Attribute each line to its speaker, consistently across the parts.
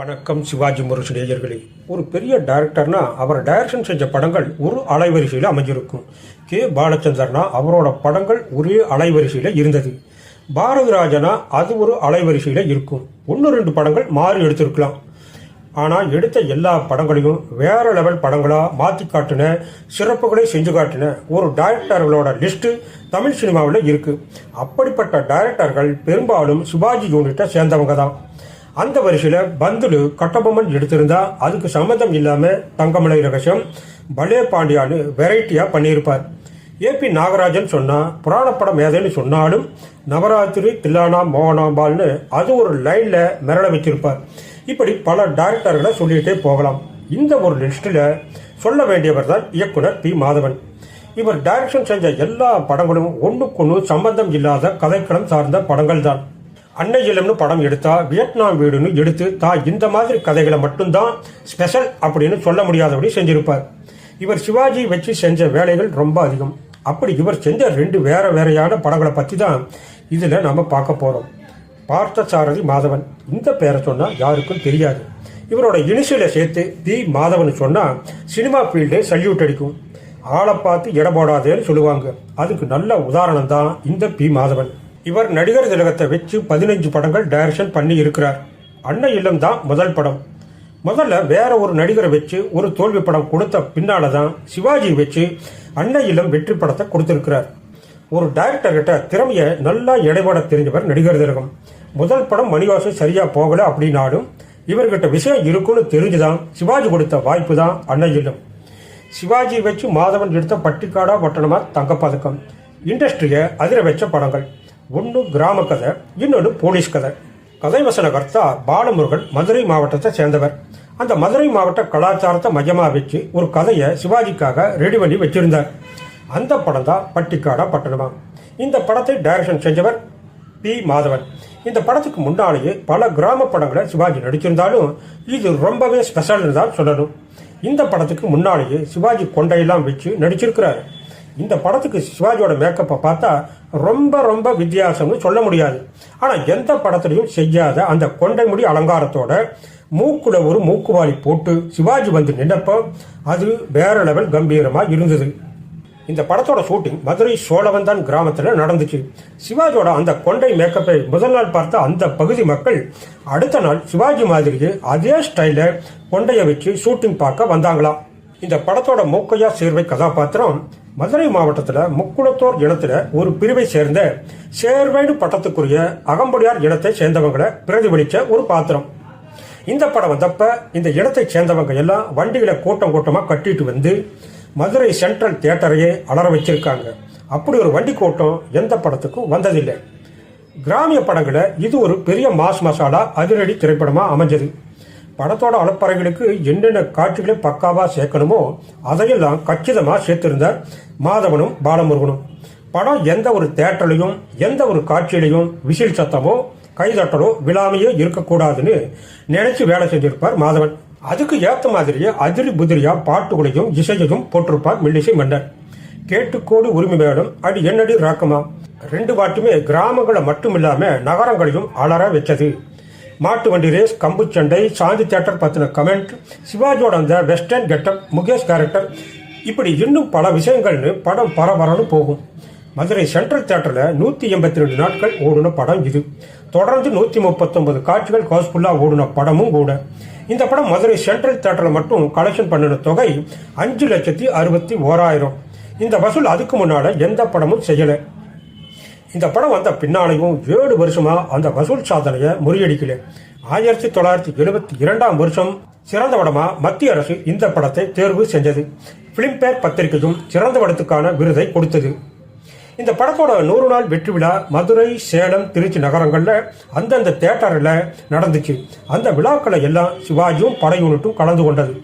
Speaker 1: வணக்கம் சிவாஜி முரசு நேயர்களே. ஒரு பெரிய டைரக்டர்னா அவர் டைரக்ஷன் செஞ்ச படங்கள் ஒரு அலைவரிசையில் அமைஞ்சிருக்கும். கே பாலச்சந்தர்னா அவரோட படங்கள் ஒரே அலைவரிசையில் இருந்தது. பாரதி ராஜனா அது ஒரு அலைவரிசையில் இருக்கும். 1-2 படங்கள் மாறி எடுத்திருக்கலாம். ஆனால் எடுத்த எல்லா படங்களையும் வேற லெவல் படங்களாக மாற்றி காட்டின, சிறப்புகளை செஞ்சு காட்டின ஒரு டைரக்டர்களோட லிஸ்ட்டு தமிழ் சினிமாவில் இருக்கு. அப்படிப்பட்ட டைரக்டர்கள் பெரும்பாலும் சிவாஜி யூனிட்டை சேர்ந்தவங்க தான். அந்த வரிசையில் பந்துலு கட்டபொம்மன் எடுத்திருந்தா அதுக்கு சம்மந்தம் இல்லாமல் தங்கமலை ரகசியம், பலே பாண்டியான்னு வெரைட்டியாக பண்ணியிருப்பார். ஏபி நாகராஜன் சொன்னால் புராணப்படம் ஏதேன்னு சொன்னாலும் நவராத்திரி தில்லானா மோகனாம்பால்னு அது ஒரு லைனில் மிரள வச்சிருப்பார். இப்படி பல டைரக்டர்களை சொல்லிகிட்டே போகலாம். இந்த ஒரு லிஸ்ட்டில் சொல்ல வேண்டியவர் தான் இயக்குனர் பி. மாதவன். இவர் டைரக்ஷன் செஞ்ச எல்லா படங்களும் ஒன்றுக்கொன்று சம்பந்தம் இல்லாத கதைக்களம் சார்ந்த படங்கள் தான். அன்னை இல்லம்னு படம் எடுத்தா வியட்நாம் வீடுன்னு எடுத்து இந்த மாதிரி கதைகளை மட்டும்தான் ஸ்பெஷல் அப்படின்னு சொல்ல முடியாதபடி செஞ்சிருப்பார். இவர் சிவாஜி வச்சு செஞ்ச வேலைகள் ரொம்ப அதிகம். அப்படி இவர் செஞ்ச 2 வேறையான படங்களை பற்றி தான் இதில் நம்ம பார்க்க போகிறோம். பார்த்தசாரதி மாதவன், இந்த பேரை சொன்னால் யாருக்கும் தெரியாது. இவரோட இனிஷியலை சேர்த்து பி. மாதவன் சொன்னால் சினிமா ஃபீல்டே சல்யூட் அடிக்கும். ஆளை பார்த்து இட போடாதேன்னு சொல்லுவாங்க. அதுக்கு நல்ல உதாரணம் தான் இந்த பி. மாதவன். இவர் நடிகர் திலகத்தை வச்சு 15 படங்கள் டைரக்ஷன் பண்ணி இருக்கிறார். அன்னை இல்லம் தான் முதல் படம். முதல்ல வேற ஒரு நடிகரை வச்சு ஒரு தோல்வி படம் கொடுத்த பின்னால தான் சிவாஜி வச்சு அன்னை இல்லம் வெற்றி படத்தை கொடுத்திருக்கிறார். ஒரு டைரக்டர் கிட்ட திறமைய நல்லா எடைபட தெரிஞ்சவர் நடிகர் திலகம். முதல் படம் மணிவாசம் சரியா போகல அப்படின்னாலும் இவர்கிட்ட விஷயம் இருக்குன்னு தெரிஞ்சுதான் சிவாஜி கொடுத்த வாய்ப்பு தான் அன்னை இல்லம். சிவாஜி வச்சு மாதவன் எடுத்த பட்டிக்காடா பட்டணமா தங்கப்பதக்கம், இண்டஸ்ட்ரியை அதிர வச்ச படங்கள். ஒன்று கிராம கதை, இன்னொன்று போலீஸ் கதை. கதை வசனகர்த்தா பாலமுருகன் மதுரை மாவட்டத்தை சேர்ந்தவர். அந்த மதுரை மாவட்ட கலாச்சாரத்தை மையமாக வச்சு ஒரு கதையை சிவாஜிக்காக ரெடி பண்ணி வச்சிருந்தார். அந்த படம் தான் பட்டிக்காடா பட்டணமா. இந்த படத்தை டைரக்ஷன் செஞ்சவர் பி. மாதவன். இந்த படத்துக்கு முன்னாலேயே பல கிராம படங்களை சிவாஜி நடிச்சிருந்தாலும் இது ரொம்பவே ஸ்பெஷல்னு தான் சொல்லணும். இந்த படத்துக்கு முன்னாலேயே சிவாஜி கொண்டையெல்லாம் வச்சு நடிச்சிருக்கிறாரு. இந்த படத்துக்கு சிவாஜியோட மேக்கப்பை பார்த்தா ரொம்ப வித்தியாசம்னு சொல்ல முடியாது. ஆனால் எந்த படத்துலையும் செய்யாத அந்த கொண்டை முடி அலங்காரத்தோட மூக்குல ஒரு மூக்குவாளி போட்டு சிவாஜி வந்து நின்னப்போ அது வேற லெவல் கம்பீரமாக இருந்தது. இந்த படத்தோட ஷூட்டிங் மதுரை சோழவந்தான் கிராமத்தில் நடந்துச்சு. சிவாஜியோட அந்த கொண்டை மேக்கப்பை முதல் நாள் பார்த்த அந்த பகுதி மக்கள் அடுத்த நாள் சிவாஜி மாதிரியே அதே ஸ்டைல கொண்டையை வச்சு ஷூட்டிங் பார்க்க வந்தாங்களாம். இந்த படத்தோட மூக்கையா சேர்வை கதாபாத்திரம் மதுரை மாவட்டத்தில் முக்குளத்தோர் இனத்துல ஒரு பிரிவை சேர்ந்த சேர்வைடு பட்டத்துக்குரிய அகம்படியார் இனத்தை சேர்ந்தவங்களை பிரதிபலிச்ச ஒரு பாத்திரம். இந்த படம் வந்தப்ப இந்த இனத்தை சேர்ந்தவங்க எல்லாம் வண்டிகளை கூட்டமா கட்டிட்டு வந்து மதுரை சென்ட்ரல் தியேட்டரையே அலற வச்சிருக்காங்க. அப்படி ஒரு வண்டி கூட்டம் எந்த படத்துக்கும் வந்ததில்லை. கிராமிய படங்களை இது ஒரு பெரிய மாஸ் மசாலா அதிரடி திரைப்படமா அமைஞ்சது. படத்தோட அலப்பறைகளுக்கு என்னென்ன காட்சிகளை பக்காவா சேர்க்கணுமோ அதையெல்லாம் கச்சிதமா சேர்த்திருந்தார் மாதவனும் பாலமுருகனும். படம் எந்த ஒரு தியேட்டர்லையும் எந்த ஒரு காட்சியிலையும் விசில் சத்தமோ கைதட்டலோ விழாமையோ இருக்கக்கூடாதுன்னு நினைச்சு வேலை செஞ்சிருப்பார் மாதவன். அதுக்கு ஏற்ற மாதிரியே அதிரி புதிரியா பாட்டுகளையும் இசையையும் போட்டிருப்பார் மில்லிசை மன்னர். கேட்டுக்கோடு உரிமை வேணும் அடி என்னடி ராக்கமா 2 பாட்டுமே கிராமங்களை மட்டும் இல்லாம நகரங்களையும் அலற வச்சது. மாட்டு வண்டி ரேஸ், கம்பு சண்டை, சாந்தி தியேட்டர் பற்றின கமெண்ட், சிவாஜியோட அந்த வெஸ்டர்ன் கெட்டப், முகேஷ் கேரக்டர், இப்படி இன்னும் பல விஷயங்கள்னு படம் பரபரன்னு போகும். மதுரை சென்ட்ரல் தியேட்டரில் 182 நாட்கள் ஓடின படம் இது. தொடர்ந்து 139 காட்சிகள் ஹவுஸ்ஃபுல்லாக ஓடின படமும் கூட. இந்த படம் மதுரை சென்ட்ரல் தியேட்டரில் மட்டும் கலெக்ஷன் பண்ணின தொகை 5,61,000. இந்த வசூல் அதுக்கு முன்னால எந்த படமும் செய்யலை. இந்த படம் வந்த பின்னாலையும் 7 வருஷமா அந்த வசூல் சாதனையை முறியடிக்கல. 1972ஆம் வருஷம் சிறந்த படமா மத்திய அரசு இந்த படத்தை தேர்வு செஞ்சது. பிலிம்பேர் பத்திரிகையும் சிறந்த படத்துக்கான விருதை கொடுத்தது. இந்த படத்தோட 100 நாள் வெற்றி விழா மதுரை, சேலம், திருச்சி நகரங்கள்ல அந்தந்த தியேட்டர்ல நடந்துச்சு. அந்த விழாக்களை எல்லாம் சிவாஜியும் பட யூனிட்டும் கலந்து கொண்டது.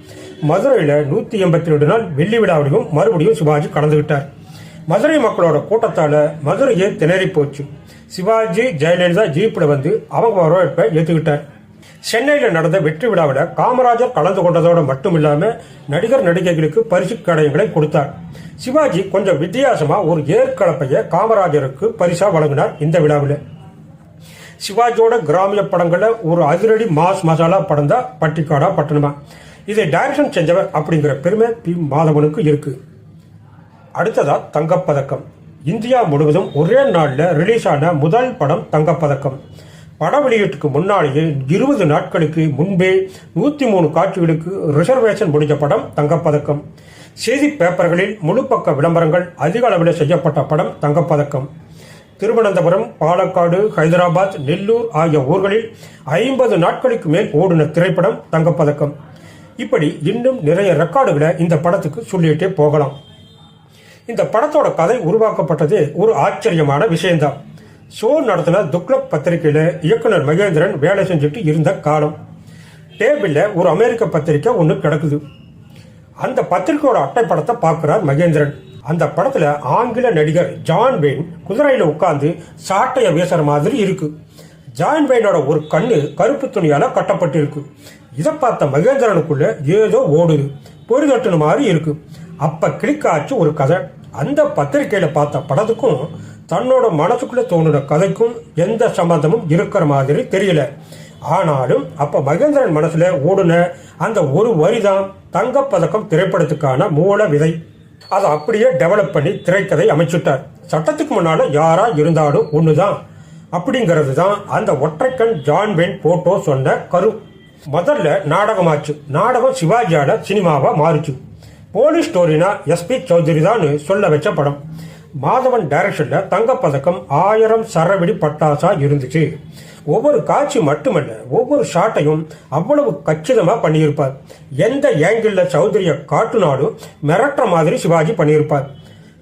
Speaker 1: மதுரையில 182 நாள் வெள்ளி விழாவிலையும் மறுபடியும் சிவாஜி கலந்துகிட்டார். மதுரை மக்களோட கூட்டத்தால மதுரையே திணறி போச்சு. சிவாஜி ஜெயலலிதா ஜீப்பில் வந்து அவங்க வரவேற்பை ஏற்றுக்கிட்டார். சென்னையில் நடந்த வெற்றி விழாவில் காமராஜர் கலந்து கொண்டதோடு மட்டும் இல்லாம நடிகர் நடிகைகளுக்கு பரிசு கடைகளை கொடுத்தார். சிவாஜி கொஞ்சம் வித்தியாசமா ஒரு ஏற்கலப்பைய காமராஜருக்கு பரிசா வழங்கினார் இந்த விழாவில். சிவாஜியோட கிராமிய படங்கள்ல ஒரு அதிரடி மாஸ் மசாலா படம் தான் பட்டிக்காடா பட்டணமா. இதை டைரக்ஷன் செஞ்சவர் அப்படிங்கிற பெருமை பி. மாதவனுக்கு இருக்கு. அடுத்ததா தங்கப்பதக்கம். இந்தியா முழுவதும் ஒரே நாளில் ரிலீஸ் ஆன முதல் படம் தங்கப்பதக்கம். பட வெளியீட்டுக்கு முன்னாலேயே 20 நாட்களுக்கு முன்பே 103 காட்சிகளுக்கு ரிசர்வேஷன் முடிஞ்ச படம் தங்கப்பதக்கம். செய்தி பேப்பர்களில் முழு பக்க விளம்பரங்கள் அதிக அளவில் செய்யப்பட்ட படம் தங்கப்பதக்கம். திருவனந்தபுரம், பாலக்காடு, ஹைதராபாத், நெல்லூர் ஆகிய ஊர்களில் 50 நாட்களுக்கு மேல் ஓடின திரைப்படம் தங்கப்பதக்கம். இப்படி இன்னும் நிறைய ரெக்கார்டுகளை இந்த படத்துக்கு சொல்லிட்டே போகலாம். இந்த படத்தோட கதை உருவாக்கப்பட்டதே ஒரு ஆச்சரியமான விஷயம்தான். ஷோ நடத்தின துக்ளக் பத்திரிகையில இயக்குனர் மகேந்திரன் வேலை செஞ்சுட்டு இருந்த காலம். டேபிள்ல ஒரு அமெரிக்க பத்திரிகை ஒன்று கிடக்குது. அந்த பத்திரிகையோட அட்டைப்படத்தை பார்க்கிறார் மகேந்திரன். அந்த படத்துல ஆங்கில நடிகர் ஜான் வெயின் குதிரையில உட்கார்ந்து சாட்டைய வீசுற மாதிரி இருக்கு. ஜான் வெயினோட ஒரு கண்ணு கருப்பு துணியால கட்டப்பட்டிருக்கு. இதை பார்த்த மகேந்திரனுக்குள்ள ஏதோ ஓடுது, பொறி தட்டுன மாதிரி இருக்கு. அப்ப கிளிக்காச்சு ஒரு கதை. அந்த பத்திரிகையில பார்த்த படத்துக்கும் தன்னோட மனசுக்குள்ள தோணுன கதைக்கும் எந்த சம்பந்தமும் இருக்கிற மாதிரி தெரியல. ஆனாலும் அப்ப மகேந்திரன் மனசுல ஓடுன அந்த ஒரு வரிதான் தங்கப்பதக்கம் திரைப்படத்துக்கான மூல விதை. அதை அப்படியே டெவலப் பண்ணி திரைக்கதை அமைச்சுட்டார். சட்டத்துக்கு முன்னால யாரா இருந்தாலும் ஒண்ணுதான் அப்படிங்கிறது தான் அந்த ஒற்றைக்கண் ஜான் வெயின் போட்டோ சொன்ன கரு. முதல்ல நாடகமாச்சு. நாடகம் சிவாஜியால சினிமாவா மாறுச்சு. போலீஸ் ஸ்டோரினா எஸ்பி சௌத்ரி தான் சொல்ல வச்ச படம். மாதவன் டைரக்ஷன்ல தங்கப்பதக்கம் 1000 சரவெடி பட்டாசா இருந்துச்சு. ஒவ்வொரு காட்சி மட்டுமல்ல, ஒவ்வொரு ஷாட்டையும் அவ்வளவு கச்சிதமா பண்ணியிருப்பார். எந்த ஏங்கிள் சௌத்ரிய காட்டுனாலும் மிரட்டுற மாதிரி சிவாஜி பண்ணியிருப்பார்.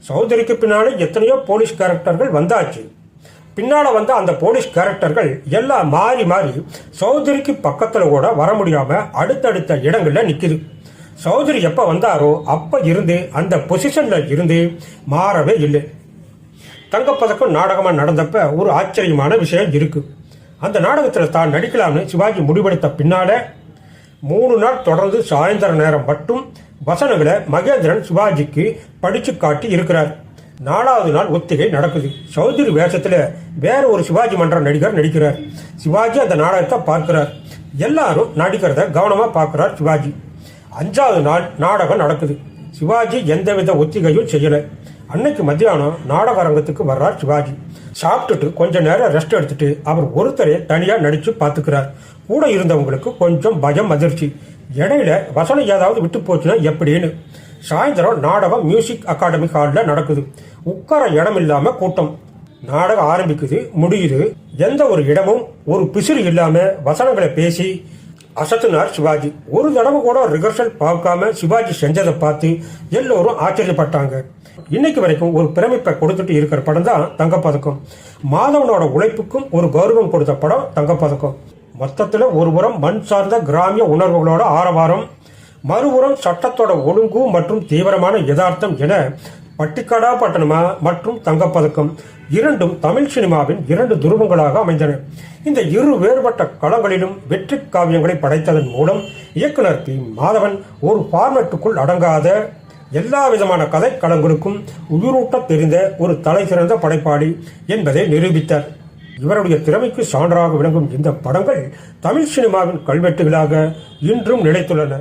Speaker 1: சௌத்ரிக்கு பின்னாலே எத்தனையோ போலீஸ் கேரக்டர்கள் வந்தாச்சு. பின்னால வந்த அந்த போலீஸ் கேரக்டர்கள் எல்லாம் மாறி மாறி சௌத்ரிக்கு பக்கத்துல கூட வர முடியாம அடுத்தடுத்த இடங்கள்ல நிக்குது. சௌத்ரி எப்ப வந்தாரோ அப்ப இருந்து அந்த பொசிஷன்ல இருந்து மாறவே இல்லை. தங்கப்பதக்கம் நாடகமா நடந்தப்ப ஒரு ஆச்சரியமான விஷயம் இருக்கு. அந்த நாடகத்துல தான் நடிக்கலாம்னு சிவாஜி முடிவெடுத்த பின்னால 3 நாள் தொடர்ந்து சாயந்தர நேரம் மட்டும் வசனங்களை மகேந்திரன் சிவாஜிக்கு படிச்சு காட்டி இருக்கிறார். 4வது நாள் ஒத்திகை நடக்குது. சௌத்ரி வேஷத்துல வேற ஒரு சிவாஜி மன்ற நடிகர் நடிக்கிறார். சிவாஜி அந்த நாடகத்தை பார்க்கிறார். எல்லாரும் நடிக்கிறத கவனமா பார்க்கிறார் சிவாஜி. 5வது நாள் நாடகம் நடக்குது. சிவாஜி எந்தவித ஒத்திகையும் செய்யல. அன்னைக்கு மத்தியானம் நாடக அரங்கத்துக்கு வர்றார் சிவாஜி. சாப்பிட்டுட்டு கொஞ்ச நேரம் ரெஸ்ட் எடுத்துட்டு அவர் ஒருத்தரே தனியா நடிச்சு பார்த்துக்கிறார். கூட இருந்தவங்களுக்கு கொஞ்சம் பயம், அதிர்ச்சி. இடையில வசனம் ஏதாவது விட்டு போச்சுன்னா எப்படின்னு. சாயந்தரம் நாடகம் மியூசிக் அகாடமி ஹாலில் நடக்குது. உட்கார இடம் இல்லாம கூட்டம். நாடகம் ஆரம்பிக்குது, முடியுது. எந்த ஒரு இடமும் ஒரு பிசிறு இல்லாம வசனங்களை பேசி அசத்துனார் சிவாஜி. ஒரு தடவை கூட ரிஹர்சல் பார்க்காம சிவாஜி செஞ்சதை பார்த்து எல்லோரும் ஆச்சரியப்பட்டாங்க. இன்னைக்கு வரைக்கும் ஒரு பிரமிப்பை கொடுத்துட்டு இருக்கிற படம் தான் தங்கப்பதக்கம். மாதவனோட உழைப்புக்கும் ஒரு கௌரவம் கொடுத்த படம் தங்கப்பதக்கம். மொத்தத்துல ஒருபுறம் மண் சார்ந்த கிராமிய உணர்வுகளோட ஆரவாரம், மறுபுறம் சட்டத்தோட ஒழுங்கு மற்றும் தீவிரமான யதார்த்தம் என பட்டிக்காடா பட்டணமா மற்றும் தங்கப்பதக்கம் இரண்டும் தமிழ் சினிமாவின் 2 துருவங்களாக அமைந்தன. இந்த இரு வேறுபட்ட களங்களிலும் வெற்றி காவியங்களை படைத்ததன் மூலம் இயக்குனர் பி. மாதவன் ஒரு ஃபார்மேட்டுக்குள் அடங்காத எல்லா விதமான கதை களங்களுக்கும் உயிரூட்ட தெரிந்த ஒரு தலை சிறந்த படைப்பாளி என்பதை நிரூபித்தார். இவருடைய திறமைக்கு சான்றாக விளங்கும் இந்த படங்கள் தமிழ் சினிமாவின் கல்வெட்டுகளாக இன்றும் நிலைத்துள்ளன.